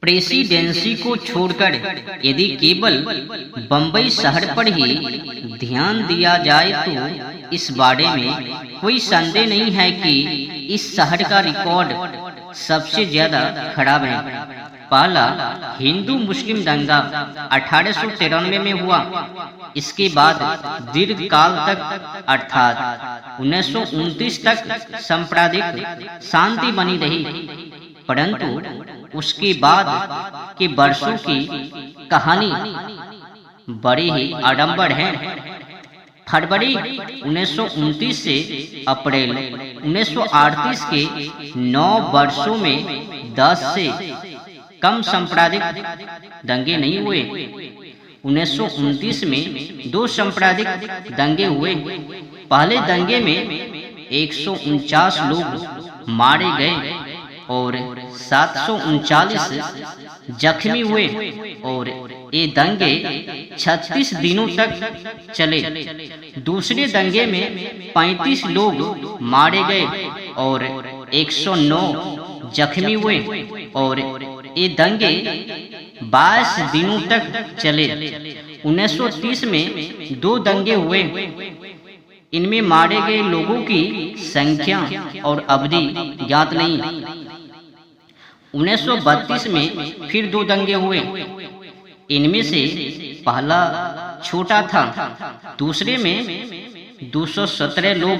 Presidency को छोड़कर यदि केवल बंबई शहर पर ही ध्यान दिया जाए तो इस बारे में कोई संदेह नहीं है कि इस शहर का रिकॉर्ड सबसे ज्यादा खराब है। पहला हिंदू मुस्लिम दंगा 1893 में हुआ। इसके बाद दीर्घ काल तक अर्थात 1929 तक सांप्रदायिक शांति बनी रही, परंतु उसके बाद के वर्षों की कहानी बड़ी ही आडंबर है। फरवरी 1929 से अप्रैल 1938 के 9 वर्षों में 10 से कम सांप्रदायिक दंगे नहीं हुए। 1929 में 2 सांप्रदायिक दंगे हुए। पहले दंगे में 149 लोग मारे गए और 739 जख्मी हुए और ये दंगे 36 दिनों तक चले। दूसरे दंगे में 35 लोग मारे गए और 109 जख्मी हुए और ये दंगे 22 दिनों तक चले। 1930 में 2 दंगे हुए। इनमें मारे गए लोगों की संख्या और अवधि ज्ञात नहीं। 1932 में फिर 2 दंगे हुए। इनमें से पहला छोटा था, दूसरे में 217 लोग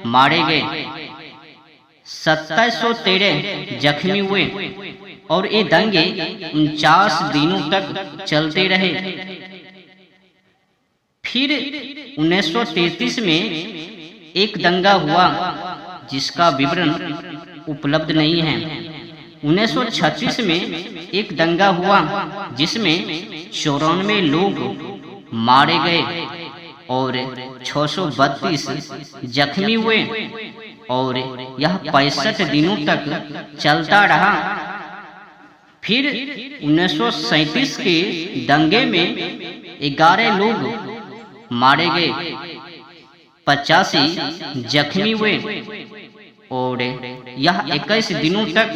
मारे गए, 2713 जख्मी हुए और ये दंगे 49 दिनों तक चलते रहे। फिर 1933 में एक दंगा हुआ जिसका विवरण उपलब्ध नहीं है। 1936 में एक दंगा हुआ जिसमें 94 लोग मारे गए और 632 जख्मी हुए और यह 65 दिनों तक चलता रहा। फिर 1937 के दंगे में 11 लोग मारे गए, 85 जख्मी हुए और यह 21 दिनों तक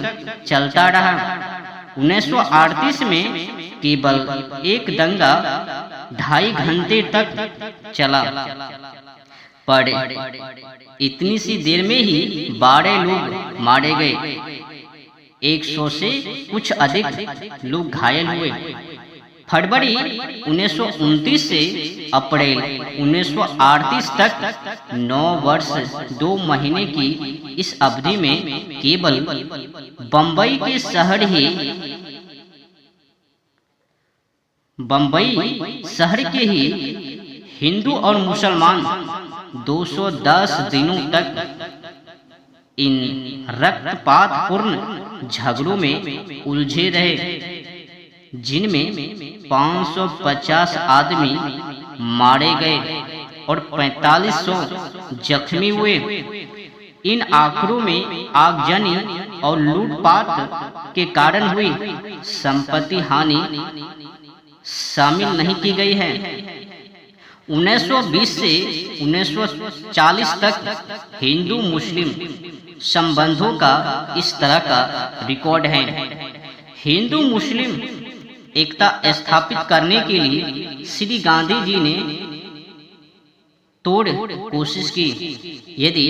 चलता रहा। 1938 में केवल एक दंगा 2.5 घंटे तक चला, पर इतनी सी देर में ही 12 लोग मारे गए, 100 से कुछ अधिक लोग घायल हुए। फरवरी 1929 से अप्रैल 1938 तक 9 वर्ष 2 महीने की इस अवधि में केवल बंबई के शहर के ही हिंदू और मुसलमान 210 दिनों तक इन रक्तपातपूर्ण झगड़ों में उलझे रहे, जिनमें 550 आदमी मारे गए और 4500 जख्मी हुए। इन आंकड़ों में आगजनी और लूटपाट के कारण हुई संपत्ति हानि शामिल नहीं की गई है। 1920 से 1940 तक हिंदू मुस्लिम संबंधों का इस तरह का रिकॉर्ड है। हिंदू मुस्लिम एकता स्थापित करने के लिए श्री गांधी जी ने तोड़ कोशिश की। यदि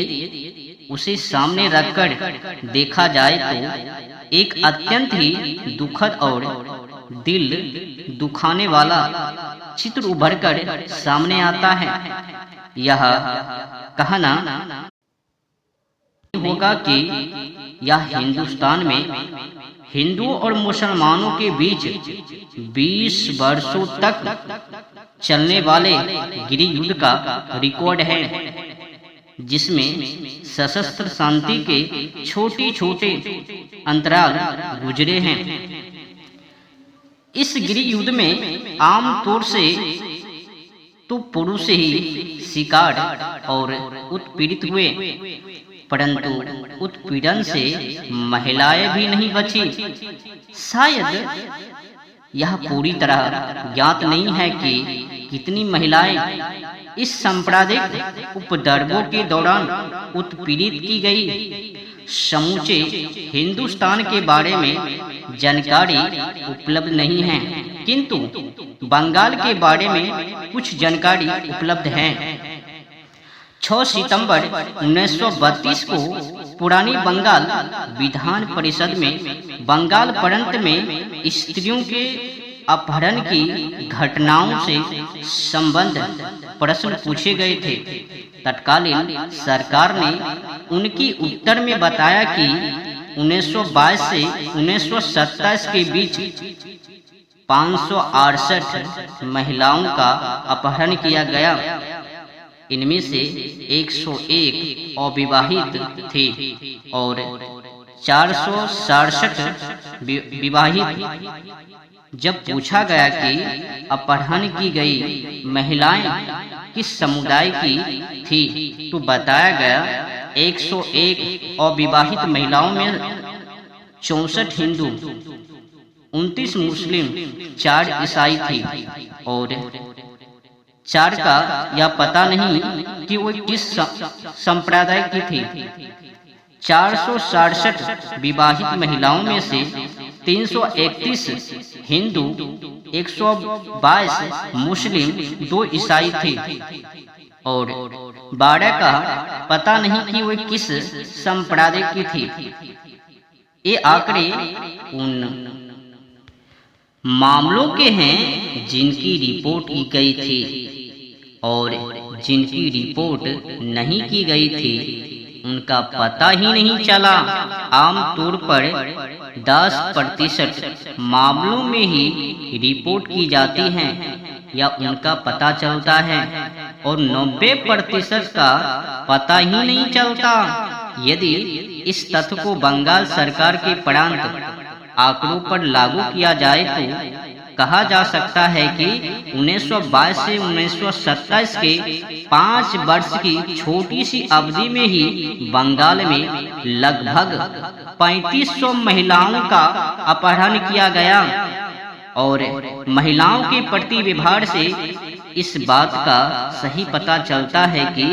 उसे सामने रखकर देखा जाए तो एक अत्यंत ही दुखद और दिल दुखाने वाला चित्र उभरकर सामने आता है। यह कहना होगा कि यह हिंदुस्तान में हिंदुओं और मुसलमानों के बीच 20 वर्षों तक चलने वाले गृह युद्ध का रिकॉर्ड है, जिसमें सशस्त्र शांति के छोटे छोटे अंतराल गुजरे हैं। इस गृह युद्ध में आम तौर से तो पुरुष ही शिकार और उत्पीड़ित हुए, परंतु उत्पीड़न से महिलाएं भी नहीं बची। शायद यह पूरी तरह ज्ञात नहीं है कि कितनी महिलाएं इस सांप्रदायिक उपद्रवों के दौरान उत्पीड़ित की गई। समूचे हिंदुस्तान के बारे में जानकारी उपलब्ध नहीं है, किंतु बंगाल के बारे में कुछ जानकारी उपलब्ध है। 6 सितंबर 1932 को पुरानी बंगाल विधान परिषद में बंगाल प्रांत में स्त्रियों के अपहरण की घटनाओं से संबंध प्रश्न पूछे गए थे। तत्कालीन सरकार ने उनकी उत्तर में बताया कि 1922 से 1927 के बीच 568 महिलाओं का अपहरण किया गया। इनमें से 101 अविवाहित थे और 467 विवाहित। जब पूछा गया कि अपहरण की गई महिलाएं किस समुदाय की थी, तो बताया गया 101 अविवाहित महिलाओं में 64 हिंदू, 29 मुस्लिम, 4 ईसाई थी और 4 का यह पता नहीं कि वो किस संप्रदाय की थी। 467 विवाहित महिलाओं में से 331 हिंदू, 122 मुस्लिम, 2 ईसाई थे और 12 का पता नहीं कि वे किस संप्रदाय की थी। ये आंकड़े उन मामलों के हैं जिनकी रिपोर्ट की गई थी और जिनकी रिपोर्ट नहीं की गई थी उनका पता ही नहीं चला। आमतौर पर 10% मामलों में ही रिपोर्ट की जाती है या उनका पता चलता है और 90% का पता ही नहीं चलता। यदि इस तथ्य को बंगाल सरकार के प्रांत आंकड़ों पर लागू किया जाए तो कहा जा सकता है कि 1922 से 1927 के 5 वर्ष की छोटी सी अवधि में ही बंगाल में लगभग 3500 महिलाओं का अपहरण किया गया और महिलाओं के प्रति व्यवहार से इस बात का सही पता चलता है कि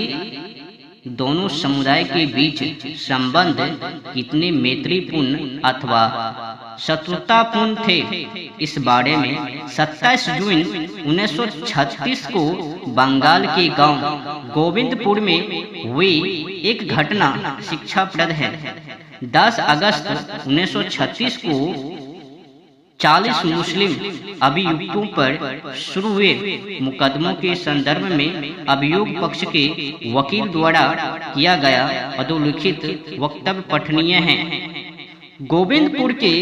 दोनों समुदाय के बीच संबंध कितने मैत्रीपूर्ण अथवा शत्रुतापूर्ण थे। इस बारे में 27 जून 1936 को बंगाल के गांव गोविंदपुर में हुई एक घटना शिक्षाप्रद है। 10 अगस्त 1936 को 40 मुस्लिम अभियुक्तों पर शुरू हुए मुकदमों के संदर्भ में अभियोग पक्ष के वकील द्वारा किया गया अधोलिखित वक्तव्य पठनीय है। गोविंदपुर के